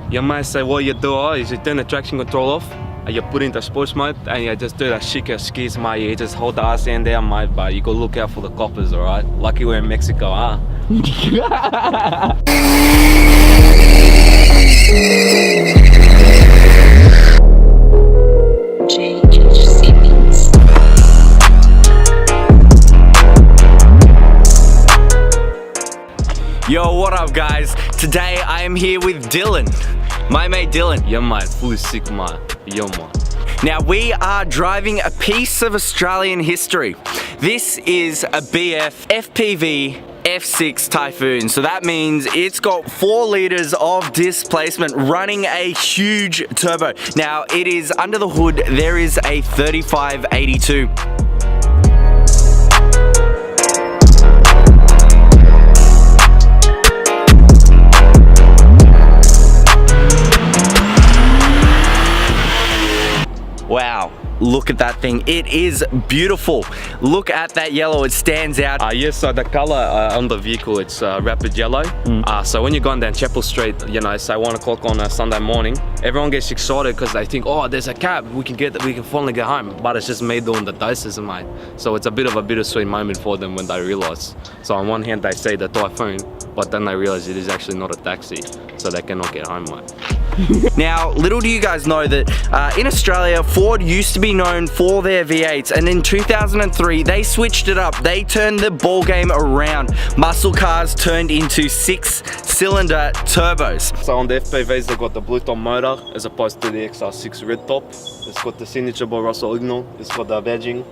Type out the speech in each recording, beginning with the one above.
You might say what you do is you turn the traction control off and you put into sports mode and you just do that shit skis, mate. You just hold the ass end there, mate, but you gotta look out for the coppers, alright? Lucky we're in Mexico, huh? Yo, what up guys? Today I am here with Dylan, my mate Dylan. Yeah mate, fully sick mate, yo man. Now we are driving a piece of Australian history. This is a BF FPV F6 Typhoon. So that means it's got 4 liters of displacement running a huge turbo. Now it is under the hood, there is a 3582. Wow, look at that thing. It is beautiful. Look at that yellow, it stands out. Yes, so the color on the vehicle, it's rapid yellow. So when you're going down Chapel Street, you know, say 1 o'clock on a Sunday morning, everyone gets excited because they think, oh, there's a cab, we can finally get home. But it's just me doing the doses, mate. So it's a bit of a bittersweet moment for them when they realize. So on one hand, they say the Typhoon, but then they realize it is actually not a taxi, so they cannot get home, mate. Now, little do you guys know that in Australia, Ford used to be known for their V8s, and in 2003, they switched it up. They turned the ball game around. Muscle cars turned into 6-cylinder turbos. So on the FPVs, they've got the blue top motor as opposed to the XR6 red top. It's got the signature by Russell Ignal. It's got the badging.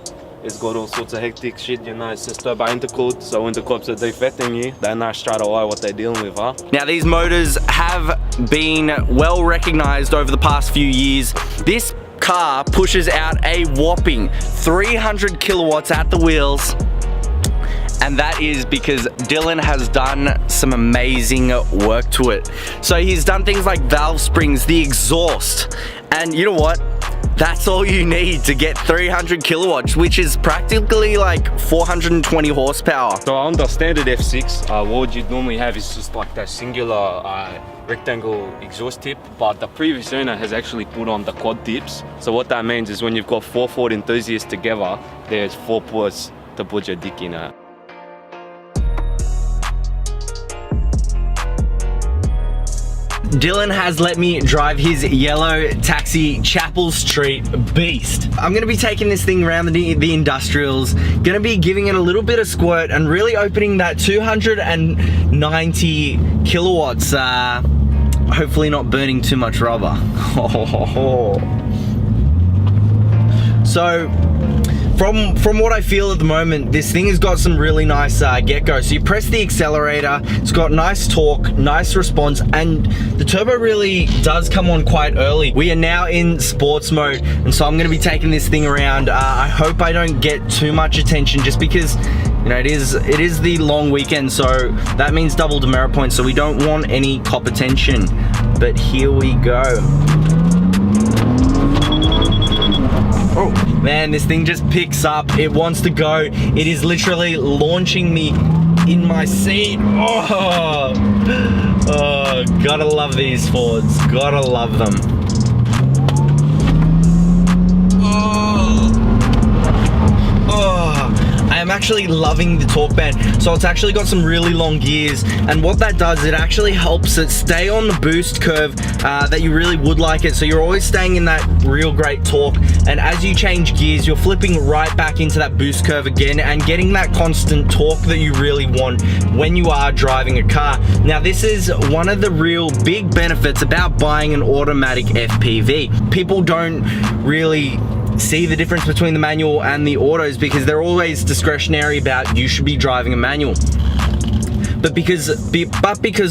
It's got all sorts of hectic shit, you know, it's just turbo intercooled, so when the cops are defecting you, they know straight away what they're dealing with, huh? Now these motors have been well recognized over the past few years. This car pushes out a whopping 300 kilowatts at the wheels, and that is because Dylan has done some amazing work to it. So he's done things like valve springs, the exhaust, and you know what? That's all you need to get 300 kilowatts, which is practically like 420 horsepower. So on the standard F6, what you normally have is just like that singular rectangle exhaust tip, but the previous owner has actually put on the quad tips. So what that means is when you've got 4 Ford enthusiasts together, there's 4 ports to put your dick in it. Dylan has let me drive his yellow taxi Chapel Street beast. I'm gonna be taking this thing around the industrials, gonna be giving it a little bit of squirt and really opening that 290 kilowatts, hopefully not burning too much rubber. So, from what I feel at the moment, this thing has got some really nice get-go. So you press the accelerator, it's got nice torque, nice response, and the turbo really does come on quite early. We are now in sports mode, and so I'm gonna be taking this thing around. I hope I don't get too much attention just because, you know, it is the long weekend, so that means double demerit points, so we don't want any cop attention. But here we go. Oh man, this thing just picks up. It wants to go. It is literally launching me in my seat. Oh, gotta love these Fords. Gotta love them. I'm actually loving the torque band. So it's actually got some really long gears, and what that does, it actually helps it stay on the boost curve that you really would like it. So you're always staying in that real great torque, and as you change gears, you're flipping right back into that boost curve again and getting that constant torque that you really want when you are driving a car. Now this is one of the real big benefits about buying an automatic FPV. People don't really see the difference between the manual and the autos because they're always discretionary about you should be driving a manual. But because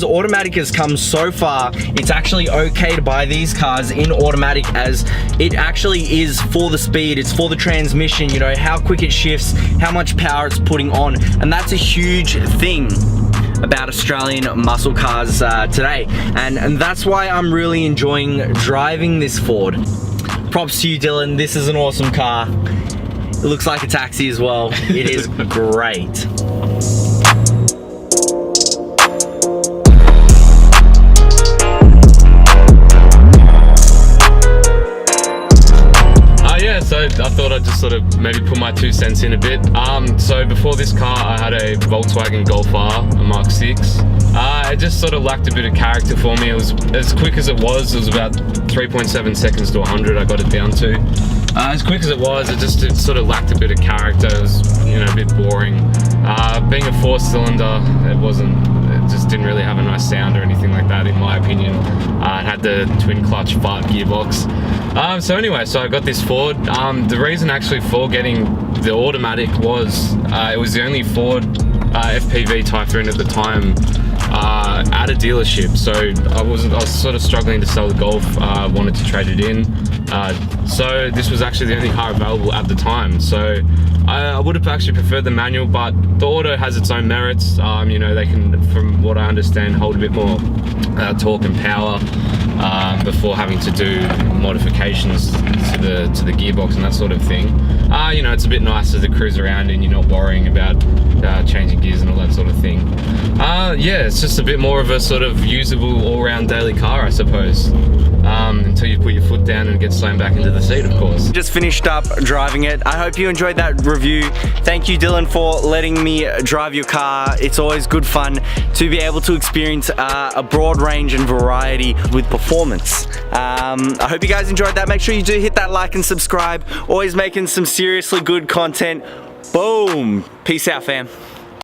automatic has come so far, it's actually okay to buy these cars in automatic, as it actually is for the speed, it's for the transmission, you know, how quick it shifts, how much power it's putting on, and that's a huge thing about Australian muscle cars today, and that's why I'm really enjoying driving this Ford. Props to you, Dylan. This is an awesome car. It looks like a taxi as well. It is great. my 2 cents in a bit. So before this car, I had a Volkswagen Golf R, a Mark 6. It just sort of lacked a bit of character for me. It was as quick as it was about 3.7 seconds to 100 I got it down to. As quick as it was, it sort of lacked a bit of character. It was, you know, a bit boring. Being a 4-cylinder, it just didn't really have a nice sound or anything like that, in my opinion. It had the twin clutch fart gearbox. So anyway, so I got this Ford. The reason actually for getting the automatic was it was the only Ford FPV TYPHOON at the time at a dealership. So I was sort of struggling to sell the Golf. I wanted to trade it in. So this was actually the only car available at the time. So I would have actually preferred the manual, but the auto has its own merits. You know, they can, from what I understand, hold a bit more torque and power before having to do modifications to the gearbox and that sort of thing. You know, it's a bit nicer to cruise around and you're not worrying about changing gears and all that sort of thing. Yeah, it's just a bit more of a sort of usable all-round daily car, I suppose. Until you put your foot down and get slammed back into the seat, of course. Just finished up driving it. I hope you enjoyed that review. Thank you, Dylan, for letting me drive your car. It's always good fun to be able to experience a broad range and variety with performance. I hope you guys enjoyed that. Make sure you do hit that like and subscribe. Always making some seriously good content. Boom. Peace out, fam.